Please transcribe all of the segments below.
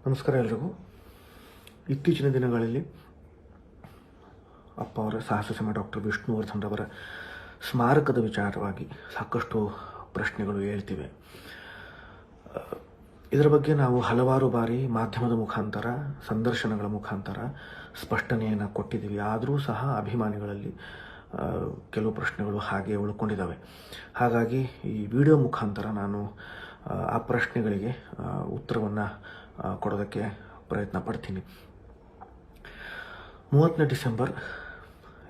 ನಮಸ್ಕಾರ ಎಲ್ರಿಗೂ. ಇತ್ತೀಚಿನ ದಿನಗಳಲ್ಲಿ ಅಪ್ಪ ಅವರ ಸಾಹಸಸಮ ಡಾಕ್ಟರ್ ವಿಷ್ಣುವರ್ಧನ್ ಅವರ ಸ್ಮಾರಕದ ವಿಚಾರವಾಗಿ ಸಾಕಷ್ಟು ಪ್ರಶ್ನೆಗಳು ಹೇಳ್ತಿವೆ. ಇದರ ಬಗ್ಗೆ ನಾವು ಹಲವಾರು ಬಾರಿ ಮಾಧ್ಯಮದ ಮುಖಾಂತರ, ಸಂದರ್ಶನಗಳ ಮುಖಾಂತರ ಸ್ಪಷ್ಟನೆಯನ್ನು ಕೊಟ್ಟಿದ್ದೀವಿ. ಆದರೂ ಸಹ ಅಭಿಮಾನಿಗಳಲ್ಲಿ ಕೆಲವು ಪ್ರಶ್ನೆಗಳು ಹಾಗೆ ಉಳ್ಕೊಂಡಿದ್ದಾವೆ. ಹಾಗಾಗಿ ಈ ವಿಡಿಯೋ ಮುಖಾಂತರ ನಾನು ಆ ಪ್ರಶ್ನೆಗಳಿಗೆ ಉತ್ತರವನ್ನು ಕೊಡೋದಕ್ಕೆ ಪ್ರಯತ್ನ ಪಡ್ತೀನಿ. 30ನೇ ಡಿಸೆಂಬರ್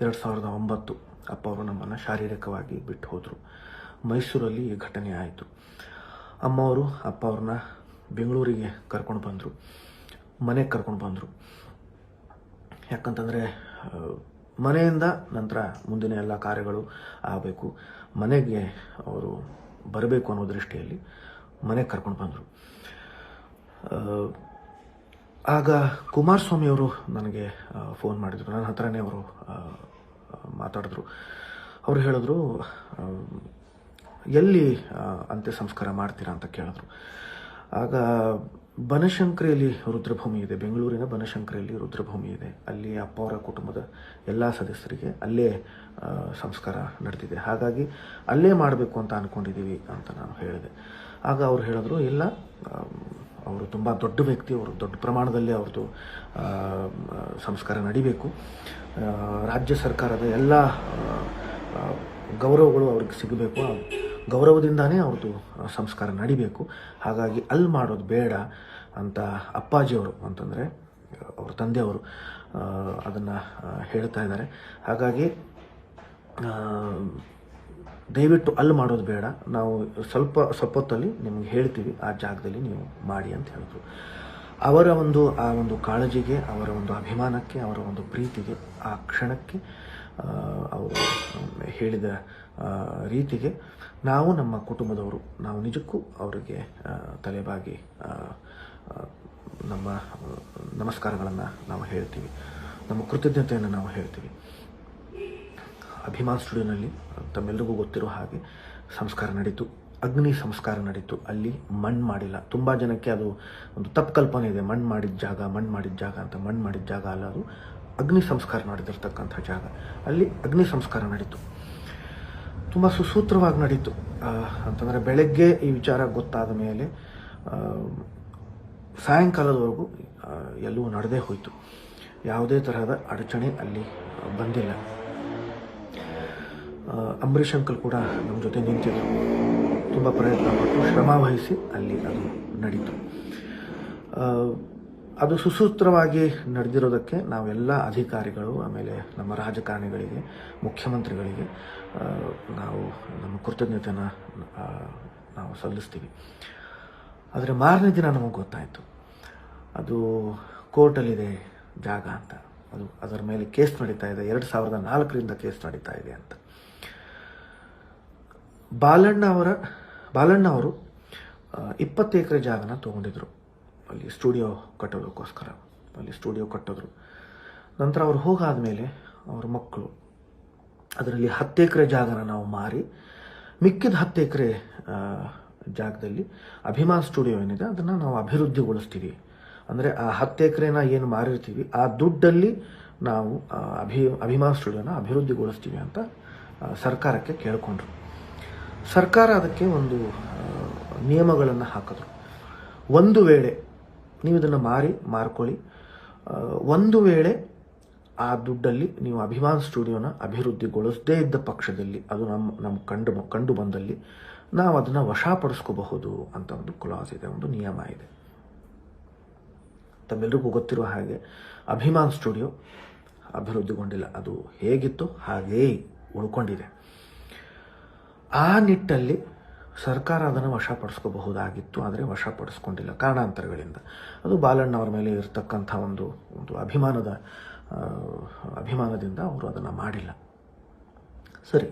2009 ಅಪ್ಪ ಅವರು ನಮ್ಮನ್ನು ಶಾರೀರಿಕವಾಗಿ ಬಿಟ್ಟು ಹೋದರು. ಮೈಸೂರಲ್ಲಿ ಈ ಘಟನೆ ಆಯಿತು. ಅಮ್ಮವರು ಅಪ್ಪ ಅವ್ರನ್ನ ಬೆಂಗಳೂರಿಗೆ ಕರ್ಕೊಂಡು ಬಂದರು, ಮನೆಗೆ ಕರ್ಕೊಂಡು ಬಂದರು. ಯಾಕಂತಂದರೆ ಮನೆಯಿಂದ ನಂತರ ಮುಂದಿನ ಎಲ್ಲ ಕಾರ್ಯಗಳು ಆಗಬೇಕು, ಮನೆಗೆ ಅವರು ಬರಬೇಕು ಅನ್ನೋ ದೃಷ್ಟಿಯಲ್ಲಿ ಮನೆಗೆ ಕರ್ಕೊಂಡು ಬಂದರು. ಆಗ ಕುಮಾರಸ್ವಾಮಿ ಅವರು ನನಗೆ ಫೋನ್ ಮಾಡಿದರು. ನನ್ನ ಹತ್ರನೇ ಅವರು ಮಾತಾಡಿದ್ರು. ಅವರು ಹೇಳಿದ್ರು, ಎಲ್ಲಿ ಅಂತ್ಯ ಸಂಸ್ಕಾರ ಮಾಡ್ತೀರಾ ಅಂತ ಕೇಳಿದ್ರು. ಆಗ ಬನಶಂಕರಿಯಲ್ಲಿ ರುದ್ರಭೂಮಿ ಇದೆ, ಬೆಂಗಳೂರಿನ ಬನಶಂಕರಿಯಲ್ಲಿ ರುದ್ರಭೂಮಿ ಇದೆ. ಅಲ್ಲಿ ಅಪ್ಪ ಅವರ ಕುಟುಂಬದ ಎಲ್ಲ ಸದಸ್ಯರಿಗೆ ಅಲ್ಲೇ ಸಂಸ್ಕಾರ ನಡೆದಿದೆ. ಹಾಗಾಗಿ ಅಲ್ಲೇ ಮಾಡಬೇಕು ಅಂತ ಅಂದ್ಕೊಂಡಿದ್ದೀವಿ ಅಂತ ನಾನು ಹೇಳಿದೆ. ಆಗ ಅವ್ರು ಹೇಳಿದ್ರು, ಇಲ್ಲ, ಅವರು ತುಂಬ ದೊಡ್ಡ ವ್ಯಕ್ತಿ, ಅವರು ದೊಡ್ಡ ಪ್ರಮಾಣದಲ್ಲಿ ಅವ್ರದ್ದು ಸಂಸ್ಕಾರ ನಡಿಬೇಕು. ರಾಜ್ಯ ಸರ್ಕಾರದ ಎಲ್ಲ ಗೌರವಗಳು ಅವ್ರಿಗೆ ಸಿಗಬೇಕು, ಗೌರವದಿಂದಾನೇ ಅವ್ರದ್ದು ಸಂಸ್ಕಾರ ನಡಿಬೇಕು. ಹಾಗಾಗಿ ಅಲ್ಲಿ ಮಾಡೋದು ಬೇಡ ಅಂತ ಅಪ್ಪಾಜಿಯವರು, ಅಂತಂದರೆ ಅವ್ರ ತಂದೆಯವರು ಅದನ್ನು ಹೇಳ್ತಾ ಇದ್ದಾರೆ. ಹಾಗಾಗಿ ದಯವಿಟ್ಟು ಅಲ್ಲಿ ಮಾಡೋದು ಬೇಡ, ನಾವು ಸ್ವಲ್ಪ ಹೊತ್ತಲ್ಲಿ ನಿಮ್ಗೆ ಹೇಳ್ತೀವಿ, ಆ ಜಾಗದಲ್ಲಿ ನೀವು ಮಾಡಿ ಅಂತ ಹೇಳಿದ್ರು. ಅವರ ಆ ಒಂದು ಕಾಳಜಿಗೆ, ಅವರ ಒಂದು ಅಭಿಮಾನಕ್ಕೆ, ಅವರ ಒಂದು ಪ್ರೀತಿಗೆ, ಆ ಕ್ಷಣಕ್ಕೆ, ಅವರು ಹೇಳಿದ ರೀತಿಗೆ ನಾವು ನಮ್ಮ ಕುಟುಂಬದವರು ನಾವು ನಿಜಕ್ಕೂ ಅವರಿಗೆ ತಲೆಬಾಗಿ ನಮ್ಮ ನಮಸ್ಕಾರಗಳನ್ನು ನಾವು ಹೇಳ್ತೀವಿ, ನಮ್ಮ ಕೃತಜ್ಞತೆಯನ್ನು ನಾವು ಹೇಳ್ತೀವಿ. ಅಭಿಮಾನ್ ಸ್ಟುಡಿಯೋನಲ್ಲಿ ತಮ್ಮೆಲ್ಲರಿಗೂ ಗೊತ್ತಿರೋ ಹಾಗೆ ಸಂಸ್ಕಾರ ನಡೀತು, ಅಗ್ನಿ ಸಂಸ್ಕಾರ ನಡೀತು. ಅಲ್ಲಿ ಮಣ್ಣು ಮಾಡಿಲ್ಲ. ತುಂಬ ಜನಕ್ಕೆ ಅದು ಒಂದು ತಪ್ಪು ಕಲ್ಪನೆ ಇದೆ, ಮಣ್ಣು ಮಾಡಿದ ಜಾಗ ಅಂತ. ಮಣ್ಣು ಮಾಡಿದ ಜಾಗ ಅಲ್ಲ, ಅದು ಅಗ್ನಿ ಸಂಸ್ಕಾರ ನಡೆದಿರ್ತಕ್ಕಂಥ ಜಾಗ. ಅಲ್ಲಿ ಅಗ್ನಿ ಸಂಸ್ಕಾರ ನಡೀತು, ತುಂಬ ಸುಸೂತ್ರವಾಗಿ ನಡೀತು. ಅಂತಂದರೆ ಬೆಳಗ್ಗೆ ಈ ವಿಚಾರ ಗೊತ್ತಾದ ಮೇಲೆ ಸಾಯಂಕಾಲದವರೆಗೂ ಎಲ್ಲವೂ ನಡೆದೇ ಹೋಯಿತು. ಯಾವುದೇ ತರಹದ ಅಡಚಣೆ ಅಲ್ಲಿ ಬಂದಿಲ್ಲ. ಅಂಬರೀಷ್ ಅಂಕಲ್ ಕೂಡ ನಮ್ಮ ಜೊತೆ ನಿಂತಿದ್ದರು, ತುಂಬ ಪ್ರಯತ್ನ ಪಟ್ಟು ಶ್ರಮ ವಹಿಸಿ ಅಲ್ಲಿ ಅದು ನಡೀತು. ಅದು ಸುಸೂತ್ರವಾಗಿ ನಡೆದಿರೋದಕ್ಕೆ ನಾವೆಲ್ಲ ಅಧಿಕಾರಿಗಳು, ಆಮೇಲೆ ನಮ್ಮ ರಾಜಕಾರಣಿಗಳಿಗೆ, ಮುಖ್ಯಮಂತ್ರಿಗಳಿಗೆ ನಾವು ನಮ್ಮ ಕೃತಜ್ಞತೆಯನ್ನು ನಾವು ಸಲ್ಲಿಸ್ತೀವಿ. ಆದರೆ ಮಾರನೇ ದಿನ ನಮಗೆ ಗೊತ್ತಾಯಿತು, ಅದು ಕೋರ್ಟಲ್ಲಿದೆ ಜಾಗ ಅಂತ. ಅದರ ಮೇಲೆ ಕೇಸ್ ನಡೀತಾ ಇದೆ, 2004ರಿಂದ ಕೇಸ್ ನಡೀತಾ ಇದೆ ಅಂತ. ಬಾಲಣ್ಣ ಅವರು 20 ಎಕರೆ ಜಾಗನ ತೊಗೊಂಡಿದ್ರು ಅಲ್ಲಿ ಸ್ಟುಡಿಯೋ ಕಟ್ಟೋದಕ್ಕೋಸ್ಕರ. ಅಲ್ಲಿ ಸ್ಟುಡಿಯೋ ಕಟ್ಟಿದ್ರು. ನಂತರ ಅವ್ರು ಹೋಗಾದ್ಮೇಲೆ ಅವ್ರ ಮಕ್ಕಳು ಅದರಲ್ಲಿ 10 ಎಕರೆ ಜಾಗನ ನಾವು ಮಾರಿ, ಮಿಕ್ಕಿದ 10 ಎಕರೆ ಜಾಗದಲ್ಲಿ ಅಭಿಮಾನ್ ಸ್ಟುಡಿಯೋ ಏನಿದೆ ಅದನ್ನು ನಾವು ಅಭಿವೃದ್ಧಿಗೊಳಿಸ್ತೀವಿ. ಅಂದರೆ ಆ 10 ಎಕರೆನ ಏನು ಮಾರಿರ್ತೀವಿ ಆ ದುಡ್ಡಲ್ಲಿ ನಾವು ಅಭಿಮಾನ್ ಸ್ಟುಡಿಯೋನ ಅಭಿವೃದ್ಧಿಗೊಳಿಸ್ತೀವಿ ಅಂತ ಸರ್ಕಾರಕ್ಕೆ ಕೇಳಿಕೊಂಡ್ರು. ಸರ್ಕಾರ ಅದಕ್ಕೆ ಒಂದು ನಿಯಮಗಳನ್ನು ಹಾಕಿದ್ರು. ಒಂದು ವೇಳೆ ನೀವು ಇದನ್ನು ಮಾರ್ಕೊಳ್ಳಿ, ಒಂದು ವೇಳೆ ಆ ದುಡ್ಡಲ್ಲಿ ನೀವು ಅಭಿಮಾನ್ ಸ್ಟುಡಿಯೋನ ಅಭಿವೃದ್ಧಿಗೊಳಿಸದೇ ಇದ್ದ ಪಕ್ಷದಲ್ಲಿ, ಅದು ನಮ್ಮ ಕಂಡು ಬಂದಲ್ಲಿ ನಾವು ಅದನ್ನು ವಶಪಡಿಸ್ಕೋಬಹುದು ಅಂತ ಒಂದು ಕ್ಲಾಸ್ ಇದೆ, ಒಂದು ನಿಯಮ ಇದೆ. ತಮ್ಮೆಲ್ಲರಿಗೂ ಗೊತ್ತಿರುವ ಹಾಗೆ ಅಭಿಮಾನ್ ಸ್ಟುಡಿಯೋ ಅಭಿವೃದ್ಧಿಗೊಂಡಿಲ್ಲ, ಅದು ಹೇಗಿತ್ತು ಹಾಗೇ ಉಳ್ಕೊಂಡಿದೆ. ಆ ನಿಟ್ಟಲ್ಲಿ ಸರ್ಕಾರ ಅದನ್ನು ವಶಪಡಿಸ್ಕೋಬಹುದಾಗಿತ್ತು, ಆದರೆ ವಶಪಡಿಸ್ಕೊಂಡಿಲ್ಲ ಕಾರಣಾಂತರಗಳಿಂದ. ಅದು ಬಾಲಣ್ಣವರ ಮೇಲೆ ಇರತಕ್ಕಂಥ ಒಂದು ಅಭಿಮಾನದಿಂದ ಅವರು ಅದನ್ನು ಮಾಡಿಲ್ಲ. ಸರಿ,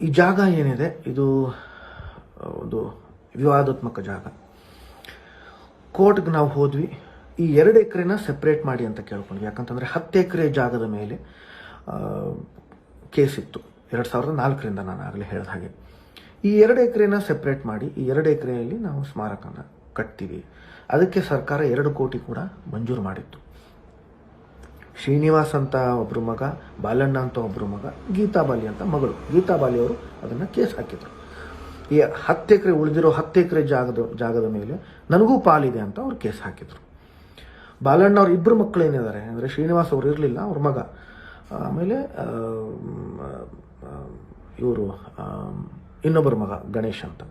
ಈ ಜಾಗ ಏನಿದೆ ಇದು ಒಂದು ವಿವಾದಾತ್ಮಕ ಜಾಗ. ಕೋರ್ಟ್ಗೆ ನಾವು ಹೋದ್ವಿ, ಈ 2 ಎಕರೆನ ಸೆಪ್ರೇಟ್ ಮಾಡಿ ಅಂತ ಕೇಳ್ಕೊಂಡ್ವಿ. ಯಾಕಂತಂದರೆ 10 ಎಕರೆ ಜಾಗದ ಮೇಲೆ ಕೇಸ್ ಇತ್ತು 2004ರಿಂದ, ನಾನು ಆಗಲೇ ಹೇಳಿದ ಹಾಗೆ. ಈ 2 ಎಕರೆನ ಸೆಪ್ರೇಟ್ ಮಾಡಿ ಈ 2 ಎಕರೆಯಲ್ಲಿ ನಾವು ಸ್ಮಾರಕನ ಕಟ್ತೀವಿ. ಅದಕ್ಕೆ ಸರ್ಕಾರ 2 ಕೋಟಿ ಕೂಡ ಮಂಜೂರು ಮಾಡಿತ್ತು. ಶ್ರೀನಿವಾಸ್ ಅಂತ ಒಬ್ಬರು ಮಗ, ಬಾಲಣ್ಣ ಅಂತ ಒಬ್ಬರು ಮಗ, ಗೀತಾ ಬಾಲಿ ಅಂತ ಮಗಳು. ಗೀತಾ ಬಾಲಿ ಅವರು ಅದನ್ನು ಕೇಸ್ ಹಾಕಿದ್ರು. ಈ 10 ಎಕರೆ ಉಳಿದಿರೋ 10 ಎಕರೆ ಜಾಗದ ಮೇಲೆ ನನಗೂ ಪಾಲಿದೆ ಅಂತ ಅವ್ರು ಕೇಸ್ ಹಾಕಿದ್ರು. ಬಾಲಣ್ಣ ಅವ್ರ 2 ಮಕ್ಕಳು ಏನಿದ್ದಾರೆ ಅಂದರೆ ಶ್ರೀನಿವಾಸ್ ಅವರು ಇರಲಿಲ್ಲ, ಅವ್ರ ಮಗ. ಆಮೇಲೆ ಇವರು ಇನ್ನೊಬ್ಬರ ಮಗ ಗಣೇಶ್ ಅಂತ.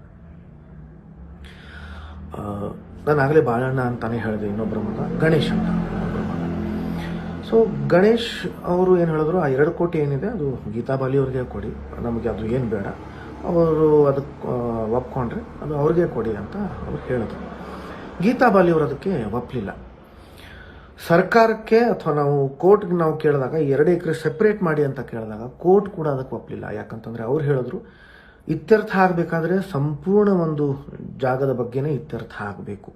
ನಾನು ಆಗಲೇ ಬಾಲಣ್ಣ ಅಂತಾನೆ ಹೇಳಿದೆ, ಇನ್ನೊಬ್ಬರ ಮಗ ಗಣೇಶ್ ಅಂತ ಇನ್ನೊಬ್ಬರ ಮಗ. ಸೊ ಗಣೇಶ್ ಅವರು ಏನು ಹೇಳಿದ್ರು, ಆ 2 ಕೋಟಿ ಏನಿದೆ ಅದು ಗೀತಾ ಬಾಲಿ ಅವ್ರಿಗೆ ಕೊಡಿ, ನಮಗೆ ಅದು ಏನು ಬೇಡ, ಅವರು ಅದಕ್ಕೆ ಒಪ್ಕೊಂಡ್ರೆ ಅದು ಅವ್ರಿಗೆ ಕೊಡಿ ಅಂತ ಅವ್ರು ಹೇಳಿದ್ರು. ಗೀತಾ ಬಾಲಿ ಅವರು ಅದಕ್ಕೆ ಒಪ್ಪಲಿಲ್ಲ. ಸರ್ಕಾರಕ್ಕೆ ಅಥವಾ ನಾವು ಕೋರ್ಟ್ಗೆ ನಾವು ಕೇಳಿದಾಗ 2 ಎಕರೆ ಸೆಪ್ರೇಟ್ ಮಾಡಿ ಅಂತ ಕೇಳಿದಾಗ ಕೋರ್ಟ್ ಕೂಡ ಅದಕ್ಕೆ ಒಪ್ಪಲಿಲ್ಲ. ಯಾಕಂತಂದರೆ ಅವ್ರು ಹೇಳಿದ್ರು, ಇತ್ಯರ್ಥ ಆಗಬೇಕಾದ್ರೆ ಸಂಪೂರ್ಣ ಒಂದು ಜಾಗದ ಬಗ್ಗೆನೇ ಇತ್ಯರ್ಥ ಆಗಬೇಕು,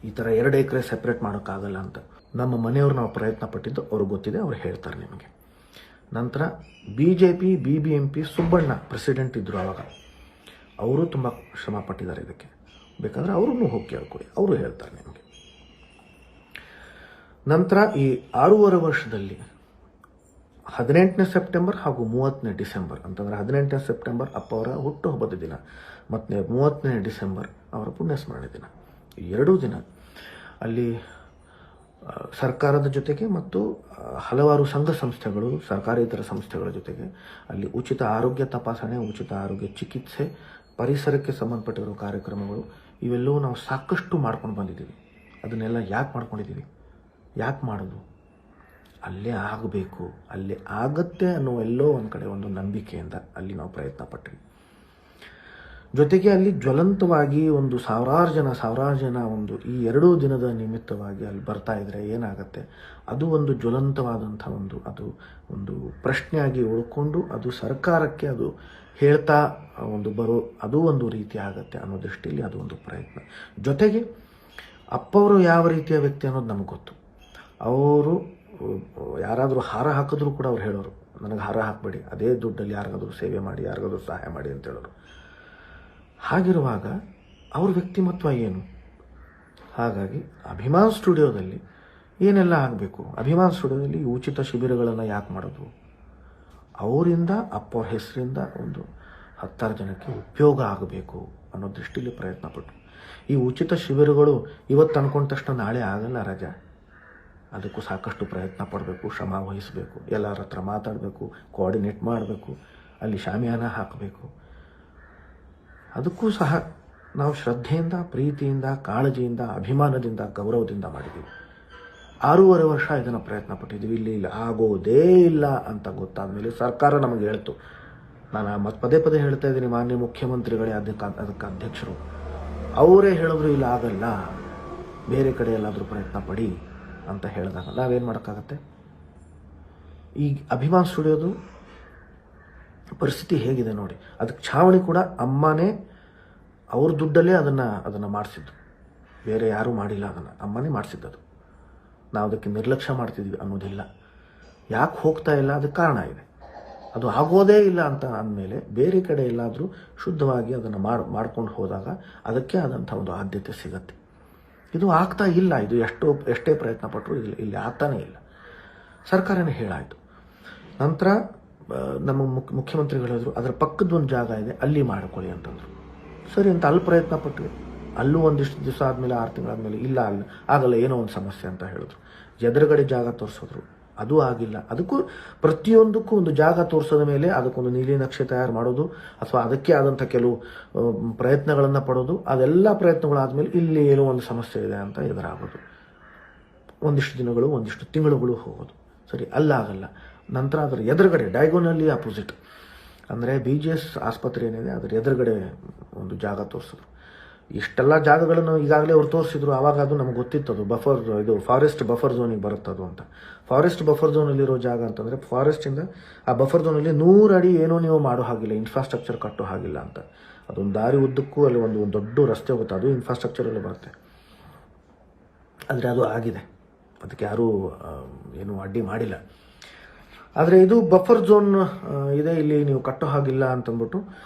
ಈ ಥರ 2 ಎಕರೆ ಸೆಪ್ರೇಟ್ ಮಾಡೋಕ್ಕಾಗಲ್ಲ ಅಂತ. ನಮ್ಮ ಮನೆಯವರು ನಾವು ಪ್ರಯತ್ನ ಪಟ್ಟಿದ್ದು ಅವ್ರಿಗೆ ಗೊತ್ತಿದೆ, ಅವ್ರು ಹೇಳ್ತಾರೆ ನಿಮಗೆ. ನಂತರ BJP BBMP ಸುಬ್ಬಣ್ಣ ಪ್ರೆಸಿಡೆಂಟ್ ಇದ್ದರು ಆವಾಗ, ಅವರು ತುಂಬ ಶ್ರಮ ಪಟ್ಟಿದ್ದಾರೆ ಇದಕ್ಕೆ. ಬೇಕಾದರೆ ಅವ್ರನ್ನೂ ಹೋಗಿ ಕೇಳ್ಕೊಳ್ಳಿ, ಅವರು ಹೇಳ್ತಾರೆ ನಿಮಗೆ. ನಂತರ ಈ 6.5 ವರ್ಷದಲ್ಲಿ 18ನೇ ಸೆಪ್ಟೆಂಬರ್ ಹಾಗೂ 30ನೇ ಡಿಸೆಂಬರ್ ಅಂತಂದರೆ 18ನೇ ಸೆಪ್ಟೆಂಬರ್ ಅಪ್ಪ ಅವರ ಹುಟ್ಟುಹಬ್ಬದ ದಿನ ಮತ್ತು 30ನೇ ಡಿಸೆಂಬರ್ ಅವರ ಪುಣ್ಯಸ್ಮರಣೆ ದಿನ, ಈ 2 ದಿನ ಅಲ್ಲಿ ಸರ್ಕಾರದ ಜೊತೆಗೆ ಮತ್ತು ಹಲವಾರು ಸಂಘ ಸಂಸ್ಥೆಗಳು, ಸರ್ಕಾರೇತರ ಸಂಸ್ಥೆಗಳ ಜೊತೆಗೆ ಅಲ್ಲಿ ಉಚಿತ ಆರೋಗ್ಯ ತಪಾಸಣೆ, ಉಚಿತ ಆರೋಗ್ಯ ಚಿಕಿತ್ಸೆ, ಪರಿಸರಕ್ಕೆ ಸಂಬಂಧಪಟ್ಟಿರೋ ಕಾರ್ಯಕ್ರಮಗಳು ಇವೆಲ್ಲವೂ ನಾವು ಸಾಕಷ್ಟು ಮಾಡ್ಕೊಂಡು ಬಂದಿದ್ದೀವಿ. ಅದನ್ನೆಲ್ಲ ಯಾಕೆ ಮಾಡ್ಕೊಂಡಿದ್ದೀವಿ, ಯಾಕೆ ಮಾಡೋದು? ಅಲ್ಲೇ ಆಗಬೇಕು, ಅಲ್ಲೇ ಆಗತ್ತೆ ಅನ್ನೋ ಎಲ್ಲೋ ಒಂದು ಕಡೆ ಒಂದು ನಂಬಿಕೆಯಿಂದ ಅಲ್ಲಿ ನಾವು ಪ್ರಯತ್ನ ಪಟ್ವಿ. ಜೊತೆಗೆ ಅಲ್ಲಿ ಜ್ವಲಂತವಾಗಿ ಒಂದು ಸಾವಿರಾರು ಜನ ಒಂದು ಈ 2 ದಿನದ ನಿಮಿತ್ತವಾಗಿ ಅಲ್ಲಿ ಬರ್ತಾ ಇದ್ರೆ ಏನಾಗುತ್ತೆ, ಅದು ಒಂದು ಜ್ವಲಂತವಾದಂಥ ಅದು ಒಂದು ಪ್ರಶ್ನೆಯಾಗಿ ಉಳ್ಕೊಂಡು ಅದು ಸರ್ಕಾರಕ್ಕೆ ಅದು ಹೇಳ್ತಾ ಅದು ಒಂದು ರೀತಿ ಆಗುತ್ತೆ ಅನ್ನೋ ದೃಷ್ಟಿಯಲ್ಲಿ ಅದು ಒಂದು ಪ್ರಯತ್ನ. ಜೊತೆಗೆ ಅಪ್ಪವರು ಯಾವ ರೀತಿಯ ವ್ಯಕ್ತಿ ಅನ್ನೋದು ನಮಗೆ ಗೊತ್ತು. ಅವರು ಯಾರಾದರೂ ಹಾರ ಹಾಕಿದ್ರು ಕೂಡ ಅವ್ರು ಹೇಳೋರು, ನನಗೆ ಹಾರ ಹಾಕಬೇಡಿ, ಅದೇ ದುಡ್ಡಲ್ಲಿ ಯಾರಿಗಾದ್ರೂ ಸೇವೆ ಮಾಡಿ, ಯಾರಿಗಾದ್ರೂ ಸಹಾಯ ಮಾಡಿ ಅಂತ ಹೇಳೋರು. ಹಾಗಿರುವಾಗ ಅವ್ರ ವ್ಯಕ್ತಿಮತ್ವ ಏನು? ಹಾಗಾಗಿ ಅಭಿಮಾನ್ ಸ್ಟುಡಿಯೋದಲ್ಲಿ ಏನೆಲ್ಲ ಆಗಬೇಕು, ಅಭಿಮಾನ್ ಸ್ಟುಡಿಯೋದಲ್ಲಿ ಉಚಿತ ಶಿಬಿರಗಳನ್ನು ಯಾಕೆ ಮಾಡೋದು, ಅವರಿಂದ ಅಪ್ಪವ್ರ ಹೆಸರಿಂದ ಒಂದು 10 ಜನಕ್ಕೆ ಉಪಯೋಗ ಆಗಬೇಕು ಅನ್ನೋ ದೃಷ್ಟಿಯಲ್ಲಿ ಪ್ರಯತ್ನ ಪಟ್ಟು. ಈ ಉಚಿತ ಶಿಬಿರಗಳು ಇವತ್ತು ಅಂದ್ಕೊಂಡ ತಕ್ಷಣ ನಾಳೆ ಆಗಲ್ಲ ರಾಜ. ಅದಕ್ಕೂ ಸಾಕಷ್ಟು ಪ್ರಯತ್ನ ಪಡಬೇಕು, ಶ್ರಮ ವಹಿಸಬೇಕು, ಎಲ್ಲರ ಹತ್ರ ಮಾತಾಡಬೇಕು, ಕೋಆರ್ಡಿನೇಟ್ ಮಾಡಬೇಕು, ಅಲ್ಲಿ ಶಾಮಿಯಾನ ಹಾಕಬೇಕು. ಅದಕ್ಕೂ ಸಹ ನಾವು ಶ್ರದ್ಧೆಯಿಂದ, ಪ್ರೀತಿಯಿಂದ, ಕಾಳಜಿಯಿಂದ, ಅಭಿಮಾನದಿಂದ, ಗೌರವದಿಂದ ಮಾಡಿದ್ದೀವಿ. 6.5 ವರ್ಷ ಇದನ್ನು ಪ್ರಯತ್ನ ಪಟ್ಟಿದ್ದೀವಿ. ಇಲ್ಲಿ ಆಗೋದೇ ಇಲ್ಲ ಅಂತ ಗೊತ್ತಾದ ಮೇಲೆ ಸರ್ಕಾರ ನಮಗೆ ಹೇಳ್ತು. ನಾನು ಪದೇ ಹೇಳ್ತಾ ಇದ್ದೀನಿ, ಮಾನ್ಯ ಮುಖ್ಯಮಂತ್ರಿಗಳೇ ಅದಕ್ಕೆ ಅಧ್ಯಕ್ಷರು ಅವರೇ ಹೇಳಿದ್ರು ಇಲ್ಲ ಆಗಲ್ಲ, ಬೇರೆ ಕಡೆ ಎಲ್ಲಾದರೂ ಪ್ರಯತ್ನ ಪಡಿ ಅಂತ ಹೇಳಿದಾಗ ನಾವೇನು ಮಾಡೋಕ್ಕಾಗತ್ತೆ? ಈ ಅಭಿಮಾನ್ ಸ್ಟುಡಿಯೋದು ಪರಿಸ್ಥಿತಿ ಹೇಗಿದೆ ನೋಡಿ. ಅದಕ್ಕೆ ಛಾವಣಿ ಕೂಡ ಅಮ್ಮನೇ ಅವ್ರ ದುಡ್ಡಲ್ಲೇ ಅದನ್ನು ಮಾಡಿಸಿದ್ದು, ಬೇರೆ ಯಾರೂ ಮಾಡಿಲ್ಲ. ಅಮ್ಮನೇ ಮಾಡಿಸಿದ್ದದು. ನಾವು ಅದಕ್ಕೆ ನಿರ್ಲಕ್ಷ್ಯ ಮಾಡ್ತಿದ್ವಿ ಅನ್ನೋದಿಲ್ಲ. ಯಾಕೆ ಹೋಗ್ತಾ ಇಲ್ಲ, ಅದಕ್ಕೆ ಕಾರಣ ಇದೆ. ಅದು ಆಗೋದೇ ಇಲ್ಲ ಅಂತ ಅಂದಮೇಲೆ ಬೇರೆ ಕಡೆ ಎಲ್ಲಾದರೂ ಶುದ್ಧವಾಗಿ ಅದನ್ನು ಮಾಡ್ಕೊಂಡು ಹೋದಾಗ ಅದಕ್ಕೆ ಆದಂಥ ಒಂದು ಆದ್ಯತೆ ಸಿಗತ್ತೆ. ಇದು ಆಗ್ತಾ ಇಲ್ಲ. ಇದು ಎಷ್ಟೇ ಪ್ರಯತ್ನ ಪಟ್ಟರು ಇಲ್ಲಿ ಆಗ್ತಾನೇ ಇಲ್ಲ. ಸರ್ಕಾರನೇ ಹೇಳಾಯಿತು. ನಂತರ ನಮ್ಮ ಮುಖ್ಯಮಂತ್ರಿಗಳು ಹೇಳಿದ್ರು, ಅದರ ಪಕ್ಕದ ಒಂದು ಜಾಗ ಇದೆ, ಅಲ್ಲಿ ಮಾಡ್ಕೊಳ್ಳಿ ಅಂತಂದರು. ಸರಿ ಅಂತ ಅಲ್ಲಿ ಪ್ರಯತ್ನ ಪಟ್ವಿ. ಅಲ್ಲೂ ಒಂದಿಷ್ಟು ದಿವಸ ಆದಮೇಲೆ 6 ತಿಂಗಳಾದಮೇಲೆ ಇಲ್ಲ ಆಗಲ್ಲ, ಏನೋ ಒಂದು ಸಮಸ್ಯೆ ಅಂತ ಹೇಳಿದ್ರು. ಎದುರುಗಡೆ ಜಾಗ ತೋರಿಸಿದ್ರು, ಅದು ಆಗಿಲ್ಲ. ಅದಕ್ಕೂ ಪ್ರತಿಯೊಂದಕ್ಕೂ ಒಂದು ಜಾಗ ತೋರಿಸೋದ ಮೇಲೆ ಅದಕ್ಕೊಂದು ನೀಲಿ ನಕ್ಷೆ ತಯಾರು ಮಾಡೋದು ಅಥವಾ ಅದಕ್ಕೆ ಆದಂಥ ಕೆಲವು ಪ್ರಯತ್ನಗಳನ್ನು ಪಡೋದು, ಅದೆಲ್ಲ ಪ್ರಯತ್ನಗಳಾದಮೇಲೆ ಇಲ್ಲಿ ಏನೋ ಒಂದು ಸಮಸ್ಯೆ ಇದೆ ಅಂತ ಎದುರಾಗೋದು. ಒಂದಿಷ್ಟು ದಿನಗಳು, ಒಂದಿಷ್ಟು ತಿಂಗಳುಗಳು ಹೋಗೋದು. ಸರಿ, ಅಲ್ಲಾಗಲ್ಲ. ನಂತರ ಅದರ ಎದುರುಗಡೆ ಡಯಾಗೋನಲ್ಲಿ ಅಪೋಸಿಟ್ ಅಂದರೆ BGS ಆಸ್ಪತ್ರೆ ಏನಿದೆ ಅದರ ಎದುರುಗಡೆ ಒಂದು ಜಾಗ ತೋರಿಸಿದ್ರು. ಇಷ್ಟೆಲ್ಲ ಜಾಗಗಳನ್ನು ಈಗಾಗಲೇ ಅವ್ರು ತೋರಿಸಿದ್ರು. ಆವಾಗ ಅದು ನಮಗೆ ಗೊತ್ತಿತ್ತು, ಇದು ಫಾರೆಸ್ಟ್ ಬಫರ್ ಝೋನಿಗೆ ಬರುತ್ತದು ಅಂತ. ಫಾರೆಸ್ಟ್ ಬಫರ್ ಝೋನಲ್ಲಿರೋ ಜಾಗ ಅಂತಂದರೆ ಫಾರೆಸ್ಟಿಂದ ಆ ಬಫರ್ ಝೋನಲ್ಲಿ 100 ಅಡಿ ಏನೋ ನೀವು ಮಾಡೋ ಹಾಗಿಲ್ಲ, ಇನ್ಫ್ರಾಸ್ಟ್ರಕ್ಚರ್ ಕಟ್ಟೋ ಹಾಗಿಲ್ಲ ಅಂತ. ಅದೊಂದು ದಾರಿ ಉದ್ದಕ್ಕೂ ಅಲ್ಲಿ ಒಂದು ದೊಡ್ಡ ರಸ್ತೆ ಹೋಗುತ್ತೆ, ಅದು ಇನ್ಫ್ರಾಸ್ಟ್ರಕ್ಚರಲ್ಲಿ ಬರುತ್ತೆ. ಆದರೆ ಅದು ಆಗಿದೆ, ಅದಕ್ಕೆ ಯಾರೂ ಏನೂ ಅಡ್ಡಿ ಮಾಡಿಲ್ಲ. ಆದರೆ ಇದು ಬಫರ್ ಝೋನ್ ಇದೆ, ಇಲ್ಲಿ ನೀವು ಕಟ್ಟೋ ಹಾಗಿಲ್ಲ ಅಂತಂದ್ಬಿಟ್ಟು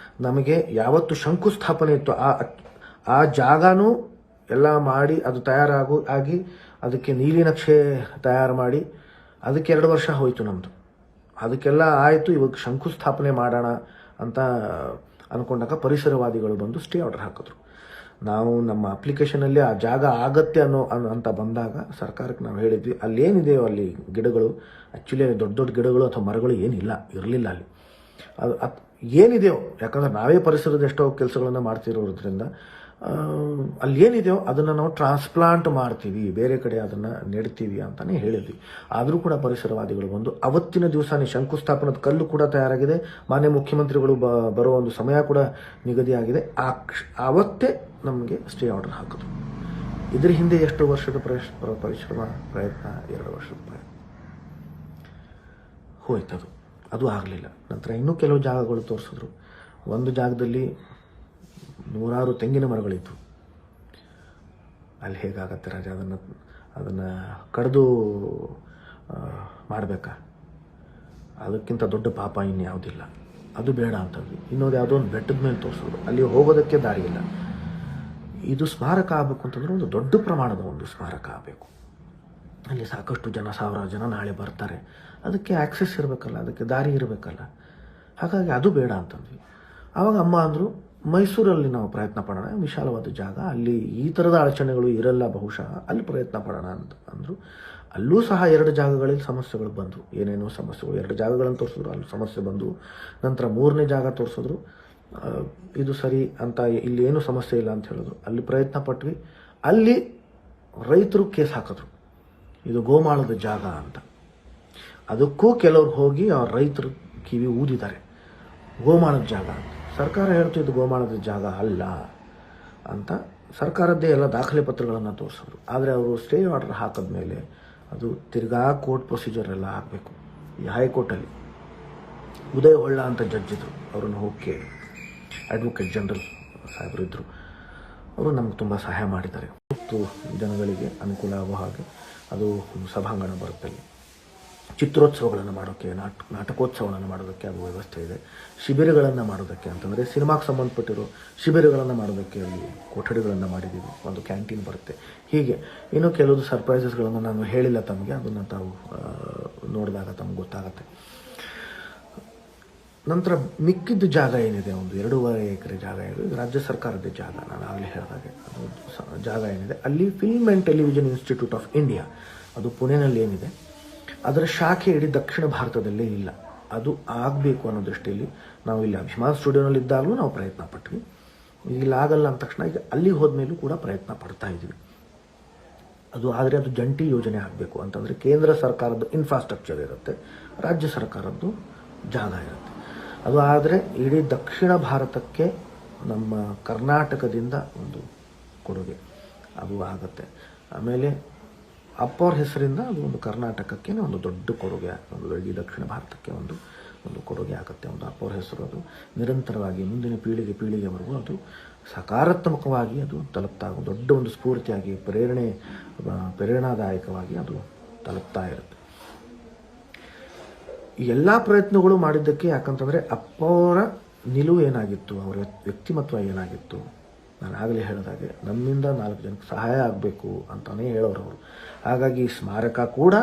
ನಮಗೆ ಯಾವತ್ತು ಶಂಕುಸ್ಥಾಪನೆ ಇತ್ತು ಆ ಜಾಗನೂ ಎಲ್ಲ ಮಾಡಿ ಅದು ಆಗಿ ಅದಕ್ಕೆ ನೀಲಿ ನಕ್ಷೆ ತಯಾರು ಮಾಡಿ ಅದಕ್ಕೆ 2 ವರ್ಷ ಹೋಯಿತು ನಮ್ಮದು. ಅದಕ್ಕೆಲ್ಲ ಆಯಿತು. ಇವಾಗ ಶಂಕುಸ್ಥಾಪನೆ ಮಾಡೋಣ ಅಂತ ಅಂದ್ಕೊಂಡಾಗ ಪರಿಸರವಾದಿಗಳು ಬಂದು ಸ್ಟೇ ಆರ್ಡರ್ ಹಾಕಿದ್ರು. ನಾವು ನಮ್ಮ ಅಪ್ಲಿಕೇಶನಲ್ಲಿ ಆ ಜಾಗ ಆಗತ್ತೆ ಅಂತ ಬಂದಾಗ ಸರ್ಕಾರಕ್ಕೆ ನಾವು ಹೇಳಿದ್ವಿ, ಅಲ್ಲೇನಿದೆಯೋ ಅಲ್ಲಿ ಗಿಡಗಳು, ಆ್ಯಕ್ಚುಲಿ ದೊಡ್ಡ ದೊಡ್ಡ ಗಿಡಗಳು ಅಥವಾ ಮರಗಳು ಇರಲಿಲ್ಲ ಅಲ್ಲಿ. ಅದು ಏನಿದೆಯೋ, ಯಾಕಂದ್ರೆ ನಾವೇ ಪರಿಸರದ ಎಷ್ಟೋ ಕೆಲಸಗಳನ್ನು ಮಾಡ್ತಿರೋದ್ರಿಂದ ಅಲ್ಲಿ ಏನಿದೆಯೋ ಅದನ್ನು ನಾವು ಟ್ರಾನ್ಸ್ಪ್ಲಾಂಟ್ ಮಾಡ್ತೀವಿ, ಬೇರೆ ಕಡೆ ಅದನ್ನು ನೆಡ್ತೀವಿ ಅಂತಲೇ ಹೇಳಿದ್ವಿ. ಆದರೂ ಕೂಡ ಪರಿಸರವಾದಿಗಳು ಬಂದು ಅವತ್ತಿನ ದಿವಸನೇ ಶಂಕುಸ್ಥಾಪನದ ಕಲ್ಲು ಕೂಡ ತಯಾರಾಗಿದೆ, ಮಾನ್ಯ ಮುಖ್ಯಮಂತ್ರಿಗಳು ಬರೋ ಒಂದು ಸಮಯ ಕೂಡ ನಿಗದಿಯಾಗಿದೆ. ಅವತ್ತೇ ನಮಗೆ ಸ್ಟೇ ಆರ್ಡರ್ ಹಾಕಿದ್ರು. ಇದ್ರ ಹಿಂದೆ ಎಷ್ಟು ವರ್ಷದ ಪರಿಶ್ರಮ ಪ್ರಯತ್ನ, 2 ವರ್ಷದ ಪ್ರಯತ್ನ ಹೋಯ್ತದು. ಅದು ಆಗಲಿಲ್ಲ. ನಂತರ ಇನ್ನೂ ಕೆಲವು ಜಾಗಗಳು ತೋರಿಸಿದ್ರು. ಒಂದು ಜಾಗದಲ್ಲಿ 100 ತೆಂಗಿನ ಮರಗಳಿತ್ತು. ಅಲ್ಲಿ ಹೇಗಾಗತ್ತೆ ರಾಜ, ಅದನ್ನು ಕಡಿದು ಮಾಡಬೇಕಾ? ಅದಕ್ಕಿಂತ ದೊಡ್ಡ ಪಾಪ ಇನ್ಯಾವುದಿಲ್ಲ, ಅದು ಬೇಡ ಅಂತಂದ್ವಿ. ಇನ್ನೊಂದು ಯಾವುದೋ ಒಂದು ಬೆಟ್ಟದ ಮೇಲೆ ತೋರಿಸೋದು, ಅಲ್ಲಿ ಹೋಗೋದಕ್ಕೆ ದಾರಿ ಇಲ್ಲ. ಇದು ಸ್ಮಾರಕ ಆಗಬೇಕು ಅಂತಂದ್ರೆ ಒಂದು ದೊಡ್ಡ ಪ್ರಮಾಣದ ಒಂದು ಸ್ಮಾರಕ ಆಗಬೇಕು. ಅಲ್ಲಿ ಸಾಕಷ್ಟು ಜನ, 1000 ಜನ ನಾಳೆ ಬರ್ತಾರೆ, ಅದಕ್ಕೆ ಆಕ್ಸೆಸ್ ಇರಬೇಕಲ್ಲ, ಅದಕ್ಕೆ ದಾರಿ ಇರಬೇಕಲ್ಲ. ಹಾಗಾಗಿ ಅದು ಬೇಡ ಅಂತಂದ್ವಿ. ಆವಾಗ ಅಮ್ಮ ಅಂದರು, ಮೈಸೂರಲ್ಲಿ ನಾವು ಪ್ರಯತ್ನ ಪಡೋಣ, ವಿಶಾಲವಾದ ಜಾಗ, ಅಲ್ಲಿ ಈ ಥರದ ಅಡಚಣೆಗಳು ಇರಲ್ಲ ಬಹುಶಃ, ಅಲ್ಲಿ ಪ್ರಯತ್ನ ಪಡೋಣ ಅಂತ ಅಂದರು. ಅಲ್ಲೂ ಸಹ 2 ಜಾಗಗಳಲ್ಲಿ ಸಮಸ್ಯೆಗಳು ಬಂದವು. ಏನೇನೋ ಸಮಸ್ಯೆಗಳು, 2 ಜಾಗಗಳನ್ನು ತೋರಿಸಿದ್ರು, ಅಲ್ಲಿ ಸಮಸ್ಯೆ ಬಂದವು. ನಂತರ 3ನೇ ಜಾಗ ತೋರಿಸಿದ್ರು, ಇದು ಸರಿ ಅಂತ, ಇಲ್ಲಿ ಏನೂ ಸಮಸ್ಯೆ ಇಲ್ಲ ಅಂತ ಹೇಳಿದ್ರು. ಅಲ್ಲಿ ಪ್ರಯತ್ನ ಪಟ್ವಿ. ಅಲ್ಲಿ ರೈತರು ಕೇಸ್ ಹಾಕಿದ್ರು, ಇದು ಗೋಮಾಳದ ಜಾಗ ಅಂತ. ಅದಕ್ಕೂ ಕೆಲವರು ಹೋಗಿ ಅವ್ರ ರೈತರು ಕಿವಿ ಊದಿದ್ದಾರೆ, ಗೋಮಾಳದ ಜಾಗ ಅಂತ. ಸರ್ಕಾರ ಹೇಳ್ತು ಇದು ಗೋಮಾಳದ ಜಾಗ ಅಲ್ಲ ಅಂತ. ಸರ್ಕಾರದ್ದೇ ಎಲ್ಲ ದಾಖಲೆ ಪತ್ರಗಳನ್ನು ತೋರಿಸಿದ್ರು. ಆದರೆ ಅವರು ಸ್ಟೇ ಆರ್ಡರ್ ಹಾಕಿದ ಮೇಲೆ ಅದು ತಿರ್ಗಾ ಕೋರ್ಟ್ ಪ್ರೊಸೀಜರ್ ಎಲ್ಲ ಆಗಬೇಕು. ಈ ಹೈಕೋರ್ಟಲ್ಲಿ ಉದಯ್ ಹೊಳ್ಳ ಅಂತ ಜಡ್ಜ್ ಇದ್ರು, ಅವ್ರನ್ನ ಹೋಗಿ ಕೇಳಿ. ಅಡ್ವೊಕೇಟ್ ಜನರಲ್ ಸಾಹೇಬರು ಇದ್ದರು, ಅವರು ನಮ್ಗೆ ತುಂಬ ಸಹಾಯ ಮಾಡಿದ್ದಾರೆ. ಮತ್ತು ಜನಗಳಿಗೆ ಅನುಕೂಲ ಆಗೋ ಹಾಗೆ ಅದು ಸಭಾಂಗಣ ಬರುತ್ತೆ. ಅಲ್ಲಿ ಚಿತ್ರೋತ್ಸವಗಳನ್ನು ಮಾಡೋಕ್ಕೆ, ನಾಟಕೋತ್ಸವಗಳನ್ನು ಮಾಡೋದಕ್ಕೆ ಅದು ವ್ಯವಸ್ಥೆ ಇದೆ. ಶಿಬಿರಗಳನ್ನು ಮಾಡೋದಕ್ಕೆ ಅಂತಂದರೆ ಸಿನಿಮಾಗೆ ಸಂಬಂಧಪಟ್ಟಿರೋ ಶಿಬಿರಗಳನ್ನು ಮಾಡೋದಕ್ಕೆ ಅಲ್ಲಿ ಕೊಠಡಿಗಳನ್ನು ಮಾಡಿದ್ದೀವಿ. ಒಂದು ಕ್ಯಾಂಟೀನ್ ಬರುತ್ತೆ. ಹೀಗೆ ಇನ್ನೂ ಕೆಲವು ಸರ್ಪ್ರೈಸಸ್ಗಳನ್ನು ನಾನು ಹೇಳಿಲ್ಲ ತಮಗೆ, ಅದನ್ನು ತಾವು ನೋಡಿದಾಗ ತಮ್ಗೆ ಗೊತ್ತಾಗತ್ತೆ. ನಂತರ ಮಿಕ್ಕಿದ್ದ ಜಾಗ ಏನಿದೆ, ಒಂದು 2.5 ಎಕರೆ ಜಾಗ ಇದೆ, ರಾಜ್ಯ ಸರ್ಕಾರದ ಜಾಗ. ನಾನು ಆಗಲೇ ಹೇಳಿದಾಗೆ ಅದು ಜಾಗ ಏನಿದೆ, ಅಲ್ಲಿ film and television institute of India, ಅದು ಪುಣೆನಲ್ಲಿ ಏನಿದೆ, ಅದರ ಶಾಖೆ ಇಡೀ ದಕ್ಷಿಣ ಭಾರತದಲ್ಲೇ ಇಲ್ಲ. ಅದು ಆಗಬೇಕು ಅನ್ನೋ ದೃಷ್ಟಿಯಲ್ಲಿ ನಾವು ಇಲ್ಲಿ ಅಭಿಮಾನ್ ಸ್ಟುಡಿಯೋನಲ್ಲಿ ಇದ್ದಾಗಲೂ ನಾವು ಪ್ರಯತ್ನ ಪಟ್ವಿ. ಇಲ್ಲ ಆಗಲ್ಲ ಅಂದ ತಕ್ಷಣ ಈಗ ಅಲ್ಲಿ ಹೋದ್ಮೇಲೂ ಕೂಡ ಪ್ರಯತ್ನ ಪಡ್ತಾ ಇದ್ವಿ. ಅದು ಆದರೆ ಅದು ಜಂಟಿ ಯೋಜನೆ ಆಗಬೇಕು ಅಂತಂದರೆ ಕೇಂದ್ರ ಸರ್ಕಾರದ ಇನ್ಫ್ರಾಸ್ಟ್ರಕ್ಚರ್ ಇರುತ್ತೆ, ರಾಜ್ಯ ಸರ್ಕಾರದ್ದು ಜಾಗ ಇರುತ್ತೆ. ಅದು ಆದರೆ ಇಡೀ ದಕ್ಷಿಣ ಭಾರತಕ್ಕೆ ನಮ್ಮ ಕರ್ನಾಟಕದಿಂದ ಒಂದು ಕೊಡುಗೆ ಅದು ಆಗುತ್ತೆ. ಆಮೇಲೆ ಅಪ್ಪವ್ರ ಹೆಸರಿಂದ ಅದು ಒಂದು ಕರ್ನಾಟಕಕ್ಕೆ ಒಂದು ದೊಡ್ಡ ಕೊಡುಗೆ, ಒಂದು ಇಡೀ ದಕ್ಷಿಣ ಭಾರತಕ್ಕೆ ಒಂದು ಕೊಡುಗೆ ಆಗುತ್ತೆ. ಒಂದು ಅಪ್ಪವ್ರ ಹೆಸರು ಅದು ನಿರಂತರವಾಗಿ ಮುಂದಿನ ಪೀಳಿಗೆವರೆಗೂ ಅದು ಸಕಾರಾತ್ಮಕವಾಗಿ ಅದು ತಲುಪ್ತಾ, ದೊಡ್ಡ ಒಂದು ಸ್ಫೂರ್ತಿಯಾಗಿ ಪ್ರೇರಣಾದಾಯಕವಾಗಿ ಅದು ತಲುಪ್ತಾ ಇರುತ್ತೆ. ಈ ಎಲ್ಲ ಪ್ರಯತ್ನಗಳು ಮಾಡಿದ್ದಕ್ಕೆ ಯಾಕಂತಂದರೆ ಅಪ್ಪವರ ನಿಲುವು ಏನಾಗಿತ್ತು, ಅವರ ವ್ಯಕ್ತಿಮತ್ವ ಏನಾಗಿತ್ತು, ನಾನು ಆಗಲೇ ಹೇಳಿದಾಗೆ ನಮ್ಮಿಂದ 4 ಜನಕ್ಕೆ ಸಹಾಯ ಆಗಬೇಕು ಅಂತಲೇ ಹೇಳೋರು ಅವರು. ಹಾಗಾಗಿ ಸ್ಮಾರಕ ಕೂಡ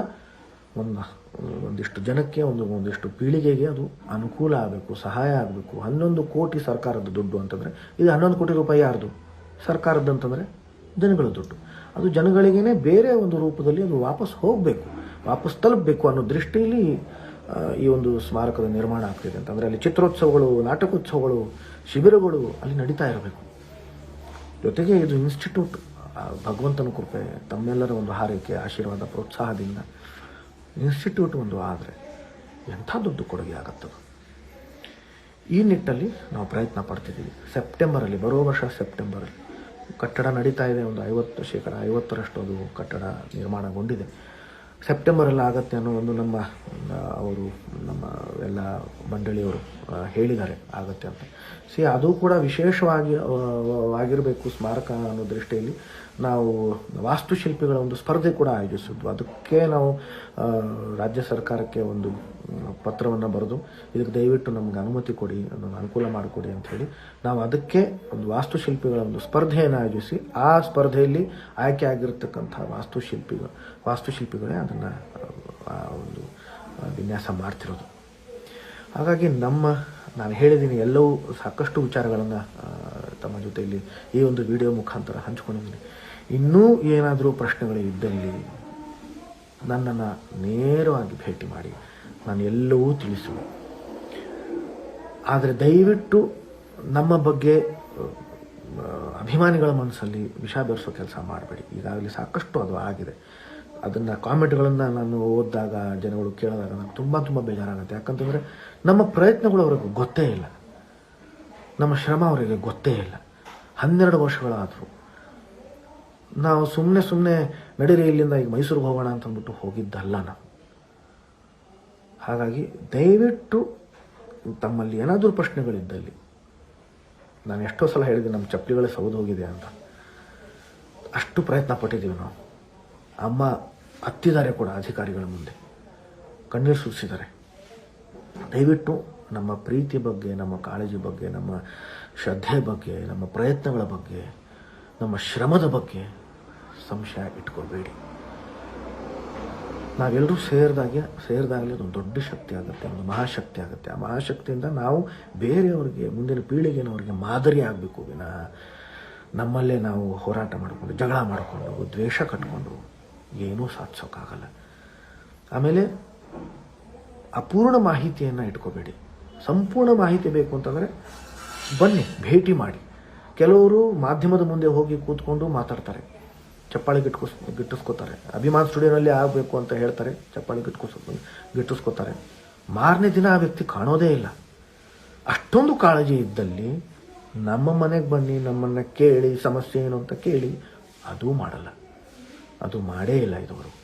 ಒಂದಿಷ್ಟು ಜನಕ್ಕೆ, ಒಂದಿಷ್ಟು ಪೀಳಿಗೆಗೆ ಅದು ಅನುಕೂಲ ಆಗಬೇಕು, ಸಹಾಯ ಆಗಬೇಕು. 11 ಕೋಟಿ ಸರ್ಕಾರದ ದುಡ್ಡು ಅಂತಂದರೆ, ಇದು 11 ಕೋಟಿ ರೂಪಾಯಿ ಯಾರ್ದು? ಸರ್ಕಾರದ್ದು ಅಂತಂದರೆ ಜನಗಳ ದುಡ್ಡು. ಅದು ಜನಗಳಿಗೇ ಬೇರೆ ಒಂದು ರೂಪದಲ್ಲಿ ಅದು ವಾಪಸ್ ತಲುಪಬೇಕು ಅನ್ನೋ ದೃಷ್ಟಿಯಲ್ಲಿ ಈ ಒಂದು ಸ್ಮಾರಕದ ನಿರ್ಮಾಣ ಆಗ್ತಿದೆ ಅಂತಂದರೆ, ಅಲ್ಲಿ ಚಿತ್ರೋತ್ಸವಗಳು, ನಾಟಕೋತ್ಸವಗಳು, ಶಿಬಿರಗಳು ಅಲ್ಲಿ ನಡೀತಾ ಇರಬೇಕು. ಜೊತೆಗೆ ಇದು ಇನ್ಸ್ಟಿಟ್ಯೂಟ್ ಭಗವಂತನ ಕೃಪೆ, ತಮ್ಮೆಲ್ಲರ ಒಂದು ಹಾರೈಕೆ, ಆಶೀರ್ವಾದ, ಪ್ರೋತ್ಸಾಹದಿಂದ ಇನ್ಸ್ಟಿಟ್ಯೂಟ್ ಒಂದು ಆದರೆ ಎಂಥ ದೊಡ್ಡ ಕೊಡುಗೆ ಆಗುತ್ತದು. ಈ ನಿಟ್ಟಲ್ಲಿ ನಾವು ಪ್ರಯತ್ನ ಪಡ್ತಿದ್ದೀವಿ. ಸೆಪ್ಟೆಂಬರಲ್ಲಿ, ಬರೋ ವರ್ಷ ಸೆಪ್ಟೆಂಬರಲ್ಲಿ ಕಟ್ಟಡ ನಡೀತಾ ಇದೆ. ಒಂದು 50% ಅದು ಕಟ್ಟಡ ನಿರ್ಮಾಣಗೊಂಡಿದೆ. ಸೆಪ್ಟೆಂಬರಲ್ಲಿ ಆಗತ್ತೆ ಅನ್ನೋ ಒಂದು ನಮ್ಮ ಎಲ್ಲ ಮಂಡಳಿಯವರು ಹೇಳಿದ್ದಾರೆ ಆಗತ್ತೆ ಅಂತ. ಅದು ಕೂಡ ವಿಶೇಷವಾಗಿ ಆಗಿರಬೇಕು ಸ್ಮಾರಕ ಅನ್ನೋ ದೃಷ್ಟಿಯಲ್ಲಿ ನಾವು ವಾಸ್ತುಶಿಲ್ಪಿಗಳ ಒಂದು ಸ್ಪರ್ಧೆ ಕೂಡ ಆಯೋಜಿಸಿದ್ವು. ಅದಕ್ಕೆ ನಾವು ರಾಜ್ಯ ಸರ್ಕಾರಕ್ಕೆ ಒಂದು ಪತ್ರವನ್ನು ಬರೆದು ಇದಕ್ಕೆ ದಯವಿಟ್ಟು ನಮ್ಗೆ ಅನುಮತಿ ಕೊಡಿ, ಅದನ್ನು ಅನುಕೂಲ ಮಾಡಿಕೊಡಿ ಅಂಥೇಳಿ ನಾವು ಅದಕ್ಕೆ ಒಂದು ವಾಸ್ತುಶಿಲ್ಪಿಗಳ ಒಂದು ಸ್ಪರ್ಧೆಯನ್ನು ಆಯೋಜಿಸಿ ಆ ಸ್ಪರ್ಧೆಯಲ್ಲಿ ಆಯ್ಕೆ ಆಗಿರತಕ್ಕಂಥ ವಾಸ್ತುಶಿಲ್ಪಿಗಳೇ ಅದನ್ನು ಒಂದು ವಿನ್ಯಾಸ ಮಾಡ್ತಿರೋದು. ಹಾಗಾಗಿ ನಾನು ಹೇಳಿದ್ದೀನಿ, ಎಲ್ಲವೂ ಸಾಕಷ್ಟು ವಿಚಾರಗಳನ್ನು ತಮ್ಮ ಜೊತೆಯಲ್ಲಿ ಈ ಒಂದು ವಿಡಿಯೋ ಮುಖಾಂತರ ಹಂಚ್ಕೊಂಡಿದ್ದೀನಿ. ಇನ್ನೂ ಏನಾದರೂ ಪ್ರಶ್ನೆಗಳು ಇದ್ದಲ್ಲಿ ನನ್ನನ್ನು ನೇರವಾಗಿ ಭೇಟಿ ಮಾಡಿ, ನಾನು ಎಲ್ಲವೂ ತಿಳಿಸುವೆ. ಆದರೆ ದಯವಿಟ್ಟು ನಮ್ಮ ಬಗ್ಗೆ ಅಭಿಮಾನಿಗಳ ಮನಸ್ಸಲ್ಲಿ ವಿಷ ಬೆರೆಸೋ ಕೆಲಸ ಮಾಡಬೇಡಿ. ಈಗಾಗಲೇ ಸಾಕಷ್ಟು ಅದು ಆಗಿದೆ. ಅದನ್ನು ಕಾಮೆಂಟ್ಗಳನ್ನು ನಾನು ಓದಿದಾಗ, ಜನಗಳು ಕೇಳಿದಾಗ ನನಗೆ ತುಂಬ ಬೇಜಾರಾಗುತ್ತೆ. ಯಾಕಂತಂದರೆ ನಮ್ಮ ಪ್ರಯತ್ನಗಳು ಅವ್ರಿಗೆ ಗೊತ್ತೇ ಇಲ್ಲ, ನಮ್ಮ ಶ್ರಮ ಅವರಿಗೆ ಗೊತ್ತೇ ಇಲ್ಲ. 12 ವರ್ಷಗಳಾದವು. ನಾವು ಸುಮ್ಮನೆ ನಡೀರಿ ಇಲ್ಲಿಂದ ಈಗ ಮೈಸೂರಿಗೆ ಹೋಗೋಣ ಅಂತಂದ್ಬಿಟ್ಟು ಹೋಗಿದ್ದಲ್ಲ ನಾವು. ಹಾಗಾಗಿ ದಯವಿಟ್ಟು ತಮ್ಮಲ್ಲಿ ಏನಾದರೂ ಪ್ರಶ್ನೆಗಳಿದ್ದಲ್ಲಿ, ನಾನು ಎಷ್ಟೋ ಸಲ ಹೇಳಿದೆ ನಮ್ಮ ಚಪ್ಪಲಿಗಳೇ ಸೌದು ಹೋಗಿದೆ ಅಂತ. ಅಷ್ಟು ಪ್ರಯತ್ನ ಪಟ್ಟಿದ್ದೀವಿ ನಾವು. ಅಮ್ಮ ಹತ್ತಿದ್ದಾರೆ ಕೂಡ ಅಧಿಕಾರಿಗಳ ಮುಂದೆ, ಕಣ್ಣೀರು ಸುರಿಸಿದ್ದಾರೆ. ದಯವಿಟ್ಟು ನಮ್ಮ ಪ್ರೀತಿ ಬಗ್ಗೆ, ನಮ್ಮ ಕಾಳಜಿ ಬಗ್ಗೆ, ನಮ್ಮ ಶ್ರದ್ಧೆ ಬಗ್ಗೆ, ನಮ್ಮ ಪ್ರಯತ್ನಗಳ ಬಗ್ಗೆ, ನಮ್ಮ ಶ್ರಮದ ಬಗ್ಗೆ ಸಂಶಯ ಇಟ್ಕೋಬೇಡಿ. ನಾವೆಲ್ಲರೂ ಸೇರಿದಾಗಲೇ ಅದೊಂದು ದೊಡ್ಡ ಶಕ್ತಿ ಆಗುತ್ತೆ, ಒಂದು ಮಹಾಶಕ್ತಿ ಆಗುತ್ತೆ. ಆ ಮಹಾಶಕ್ತಿಯಿಂದ ನಾವು ಬೇರೆಯವರಿಗೆ, ಮುಂದಿನ ಪೀಳಿಗೆನವರಿಗೆ ಮಾದರಿ ಆಗಬೇಕು ವಿನಃ ನಮ್ಮಲ್ಲೇ ನಾವು ಹೋರಾಟ ಮಾಡಿಕೊಂಡು, ಜಗಳ ಮಾಡಿಕೊಂಡು, ದ್ವೇಷ ಕಟ್ಕೊಂಡು ಏನೂ ಸಾಧಿಸೋಕ್ಕಾಗಲ್ಲ. ಆಮೇಲೆ ಅಪೂರ್ಣ ಮಾಹಿತಿಯನ್ನು ಇಟ್ಕೋಬೇಡಿ. ಸಂಪೂರ್ಣ ಮಾಹಿತಿ ಬೇಕು ಅಂತಂದರೆ ಬನ್ನಿ, ಭೇಟಿ ಮಾಡಿ. ಕೆಲವರು ಮಾಧ್ಯಮದ ಮುಂದೆ ಹೋಗಿ ಕೂತ್ಕೊಂಡು ಮಾತಾಡ್ತಾರೆ, ಚಪ್ಪಾಳಿ ಗಿಟ್ಟಿಸ್ಕೋತಾರೆ. ಅಭಿಮಾನ್ ಸ್ಟುಡಿಯೋನಲ್ಲಿ ಆಗಬೇಕು ಅಂತ ಹೇಳ್ತಾರೆ, ಚಪ್ಪಾಳಿ ಗಿಟ್ಟಿಸ್ಕೋತಾರೆ. ಮಾರನೇ ದಿನ ಆ ವ್ಯಕ್ತಿ ಕಾಣೋದೇ ಇಲ್ಲ. ಅಷ್ಟೊಂದು ಕಾಳಜಿ ಇದ್ದಲ್ಲಿ ನಮ್ಮ ಮನೆಗೆ ಬನ್ನಿ, ನಮ್ಮನ್ನು ಕೇಳಿ, ಸಮಸ್ಯೆ ಏನು ಅಂತ ಕೇಳಿ. ಅದೂ ಮಾಡಲ್ಲ, ಅದು ಮಾಡೇ ಇಲ್ಲ ಇದುವರೆಗೂ.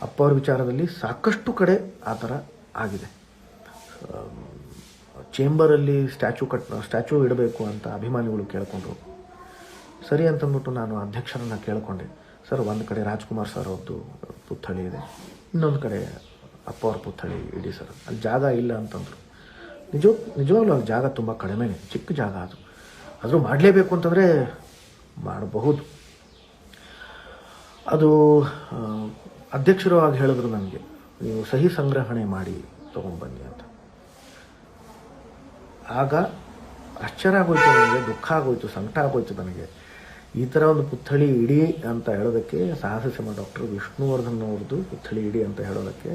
ಅಪ್ಪ ಅವ್ರ ವಿಚಾರದಲ್ಲಿ ಸಾಕಷ್ಟು ಆ ಥರ ಆಗಿದೆ. ಚೇಂಬರಲ್ಲಿ ಸ್ಟ್ಯಾಚ್ಯೂ ಇಡಬೇಕು ಅಂತ ಅಭಿಮಾನಿಗಳು ಕೇಳಿಕೊಂಡ್ರು. ಸರಿ ಅಂತಂದ್ಬಿಟ್ಟು ನಾನು ಅಧ್ಯಕ್ಷರನ್ನು ಕೇಳಿಕೊಂಡೆ. ಸರ್, ಒಂದು ಕಡೆ ರಾಜ್ಕುಮಾರ್ ಸರ್ ಅವ್ರದ್ದು ಪುತ್ಥಳಿ ಇದೆ, ಇನ್ನೊಂದು ಕಡೆ ಅಪ್ಪ ಅವ್ರ ಪುತ್ಥಳಿ ಇಡಿ ಸರ್, ಅಲ್ಲಿ ಜಾಗ ಇಲ್ಲ ಅಂತಂದರು. ನಿಜವಾಗ್ಲೂ ಅಲ್ಲಿ ಜಾಗ ತುಂಬ ಕಡಿಮೆನೇ, ಚಿಕ್ಕ ಜಾಗ ಅದು. ಆದರೂ ಮಾಡಲೇಬೇಕು ಅಂತಂದರೆ ಮಾಡಬಹುದು. ಅದು ಅಧ್ಯಕ್ಷರು ಆಗಿ ಹೇಳಿದ್ರು ನನಗೆ, ನೀವು ಸಹಿ ಸಂಗ್ರಹಣೆ ಮಾಡಿ ತೊಗೊಂಡ್ಬನ್ನಿ ಅಂತ. ಆಗ ಆಶ್ಚರ್ಯ ಆಗೋಯ್ತು ನನಗೆ, ದುಃಖ ಆಗೋಯ್ತು, ಸಂಕಟ ಆಗೋಯ್ತು ನನಗೆ. ಈ ಥರ ಒಂದು ಪುತ್ಥಳಿ ಇಡಿ ಅಂತ ಹೇಳೋದಕ್ಕೆ, ಸಾಹಸ ಡಾಕ್ಟರ್ ವಿಷ್ಣುವರ್ಧನ್ ಅವ್ರದ್ದು ಪುತ್ಥಳಿ ಇಡಿ ಅಂತ ಹೇಳೋದಕ್ಕೆ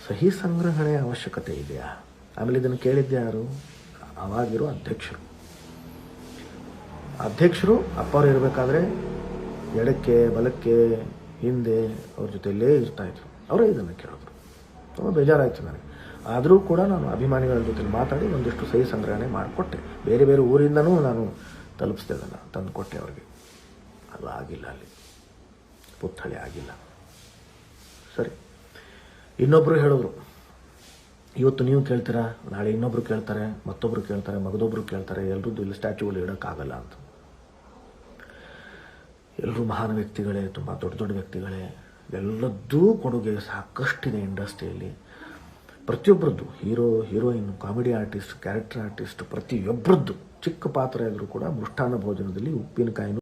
ಸಹಿ ಸಂಗ್ರಹಣೆ ಅವಶ್ಯಕತೆ ಇದೆಯಾ? ಆಮೇಲೆ ಇದನ್ನು ಕೇಳಿದ್ದೆ ಯಾರು? ಅವಾಗಿರೋ ಅಧ್ಯಕ್ಷರು ಅಪ್ಪವ್ರು ಇರಬೇಕಾದ್ರೆ ಎಡಕ್ಕೆ ಬಲಕ್ಕೆ ಹಿಂದೆ ಅವ್ರ ಜೊತೆಯಲ್ಲೇ ಇರ್ತಾಯಿದ್ರು. ಅವರೇ ಇದನ್ನು ಕೇಳಿದ್ರು. ತುಂಬ ಬೇಜಾರಾಯಿತು ನನಗೆ. ಆದರೂ ಕೂಡ ನಾನು ಅಭಿಮಾನಿಗಳ ಜೊತೆ ಮಾತಾಡಿ ಒಂದಿಷ್ಟು ಸಹಿ ಸಂಗ್ರಹಣೆ ಮಾಡಿಕೊಟ್ಟೆ. ಬೇರೆ ಬೇರೆ ಊರಿಂದನೂ ನಾನು ತಲುಪಿಸ್ದೆ, ಅದನ್ನು ತಂದು ಕೊಟ್ಟೆ ಅವ್ರಿಗೆ. ಅದು ಆಗಿಲ್ಲ, ಅಲ್ಲಿ ಪುತ್ಥಳಿ ಆಗಿಲ್ಲ. ಸರಿ, ಇನ್ನೊಬ್ಬರು ಹೇಳಿದ್ರು, ಇವತ್ತು ನೀವು ಕೇಳ್ತೀರಾ, ನಾಳೆ ಇನ್ನೊಬ್ರು ಕೇಳ್ತಾರೆ, ಮತ್ತೊಬ್ಬರು ಕೇಳ್ತಾರೆ, ಮಗದೊಬ್ಬರು ಕೇಳ್ತಾರೆ, ಎಲ್ಲರದ್ದು ಇಲ್ಲಿ ಸ್ಟ್ಯಾಚ್ಯೂಗಳು ಇಡೋಕ್ಕಾಗಲ್ಲ ಅಂತ. ಎಲ್ಲರೂ ಮಹಾನ್ ವ್ಯಕ್ತಿಗಳೇ, ತುಂಬ ದೊಡ್ಡ ವ್ಯಕ್ತಿಗಳೇ. ಎಲ್ಲದ್ದೂ ಕೊಡುಗೆ ಸಾಕಷ್ಟಿದೆ ಇಂಡಸ್ಟ್ರಿಯಲ್ಲಿ. ಪ್ರತಿಯೊಬ್ಬರದ್ದು, heroine, comedy artist, character artist, ಪ್ರತಿಯೊಬ್ಬರದ್ದು ಚಿಕ್ಕ ಪಾತ್ರ ಇದ್ದರೂ ಕೂಡ ಮೃಷ್ಟಾನ್ನ ಭೋಜನದಲ್ಲಿ ಉಪ್ಪಿನಕಾಯಿನೂ